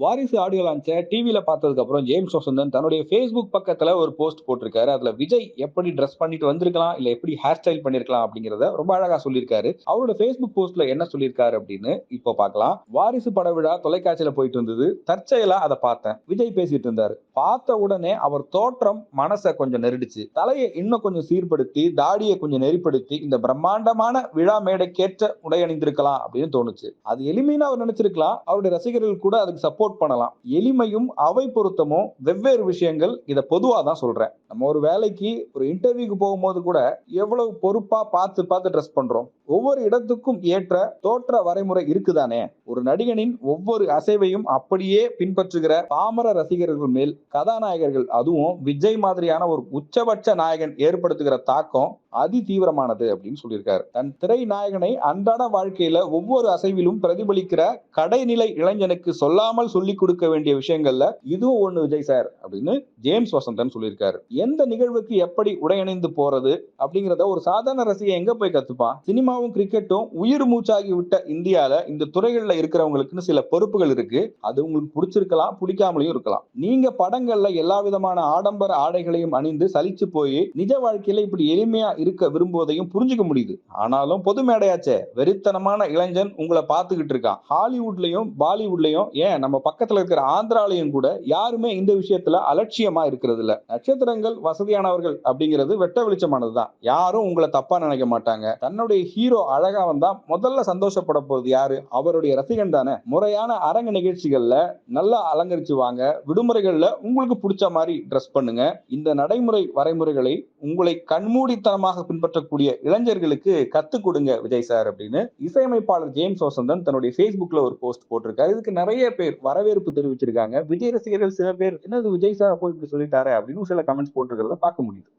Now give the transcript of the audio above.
வாரிசு ஆடியோ லான்ச்ச டிவில பார்த்ததுக்கு அப்புறம் ஜேம்ஸ் வசந்தன் தன்னுடைய Facebook பக்கத்துல ஒரு போஸ்ட் போட்டிருக்காரு. அதுல விஜய் எப்படி டிரெஸ் பண்ணிட்டு வந்திருக்கலாம், இல்ல எப்படி ஹேர் ஸ்டைல் பண்ணியிருக்கலாம் அப்படிங்கிறத ரொம்ப அழகா சொல்லியிருக்காரு. அவரோட Facebook போஸ்ட்ல என்ன சொல்லியிருக்காரு அப்படின்னு இப்போ பார்க்கலாம். வாரிசு பட விழா தொலைக்காட்சியில போயிட்டு இருந்தது. தற்செயலா அத பார்த்தேன். விஜய் பேசிட்டு இருந்தாரு. பார்த்த உடனே அவர் தோற்றம் மனச கொஞ்சம் நெருடிச்சு. தலையை இன்னும் கொஞ்சம் சீர்படுத்தி, தாடியை கொஞ்சம் நெறிப்படுத்தி இந்த பிரம்மாண்டமான விழா மேடைக்கேற்ற உடை அணிந்திருக்கலாம் அப்படின்னு தோணுச்சு. அது எளிமைன்னு அவர் நினைச்சிருக்கலாம். அவருடைய ரசிகர்கள் கூட அதுக்கு சப்போர்ட் பண்ணலாம். எளிமையும் அவை பொருத்தமும் வெவ்வேறு விஷயங்கள். இத பொதுவா தான் சொல்றேன். நம்ம ஒரு வேலைக்கு ஒரு இன்டர்வியூக்கு போகும்போது கூட எவ்வளவு பொறுப்பா பார்த்து பார்த்து ட்ரெஸ் பண்றோம். ஒவ்வொரு இடத்துக்கும் ஏற்ற தோற்ற வரைமுறை இருக்குதானே. ஒரு நடிகனின் ஒவ்வொரு அசைவையும் அப்படியே பின்பற்றுகிற பாமர ரசிகர்கள் மேல் கதாநாயகர்கள், அதுவும் விஜய் மாதிரியான ஒரு உச்சபட்ச நாயகன் ஏற்படுத்துகிற தாக்கம் அதி தீவிரமானது அப்படின்னு சொல்லியிருக்காரு. தன் திரை நாயகனை அன்றாட வாழ்க்கையில ஒவ்வொரு அசைவிலும் பிரதிபலிக்கிற கடைநிலை இளைஞனுக்கு சொல்லாமல் சொல்லிக் கொடுக்க வேண்டிய விஷயங்கள்ல இதுவும் ஒண்ணு விஜய் சார் அப்படின்னு ஜேம்ஸ் வசந்தன் சொல்லியிருக்காரு. எந்த நிகழ்வுக்கு எப்படி உடை அணிந்து போறது அப்படிங்கறத ஒரு சாதாரண ரசிகன் எங்க போய் கத்துப்பான்? சினிமாவும் கிரிக்கெட்டும் உயிர் மூச்சாகி விட்ட இந்தியால இந்த துறைகள்ல இருக்கிறவங்களுக்குன்னு சில பொறுப்புகள் இருக்கு. அது உங்களுக்கு பிடிச்சிருக்கலாம், பிடிக்காமலையும் இருக்கலாம். நீங்க படங்கள்ல எல்லா விதமான ஆடம்பர ஆடைகளையும் அணிந்து சலிச்சு போய் நிஜ வாழ்க்கையில இப்படி எளிமையா இருக்க விரும்புவதையும் புரிஞ்சுக்க முடியுது. ஆனாலும் பொது மேடையாச்சே, வெறித்தனமான இளைஞன் உங்களை பார்த்துக்கிட்டு இருக்கான். ஹாலிவுட்லயும் பாலிவுட்லயும் ஏன் நம்ம பக்கத்துல இருக்கிற ஆந்திராலையும் கூட யாருமே இந்த விஷயத்துல அலட்சியமா இருக்கிறது இல்ல. நட்சத்திரங்கள் வசதியானவர்கள் அப்படிங்கிறது வெட்ட வெளிச்சமானதுதான். யாரும் உங்களை தப்பா நினைக்க மாட்டாங்க. தன்னுடைய ஹீரோ அழகா வந்தா முதல்ல சந்தோஷப்பட போறது யாரு? அவருடைய ரசிகன் தானே. முறையான அரங்க நிகழ்ச்சிகள்ல நல்லா அலங்கரிச்சு வாங்க. விடுமுறைகள்ல உங்களுக்கு பிடிச்ச மாதிரி ட்ரெஸ் பண்ணுங்க. இந்த நடைமுறை வரைமுறைகளை உங்களை கண்மூடித்தனமாக பின்பற்றக்கூடிய இளைஞர்களுக்கு கத்துக் கொடுங்க விஜய் சார் அப்படின்னு இசையமைப்பாளர் ஜேம்ஸ் வசந்தன் தன்னுடைய Facebookல ஒரு போஸ்ட் போட்டிருக்காரு. இதுக்கு நிறைய பேர் வரவேற்பு தெரிவிச்சிருக்காங்க. விஜய் ரசிகர்கள் சில பேர் என்னது விஜய் சார் போய் இப்படி சொல்லிட்டாரு அப்படின்னு சில கமெண்ட்ஸ் போட்டிருக்கிறத பார்க்க முடியுது.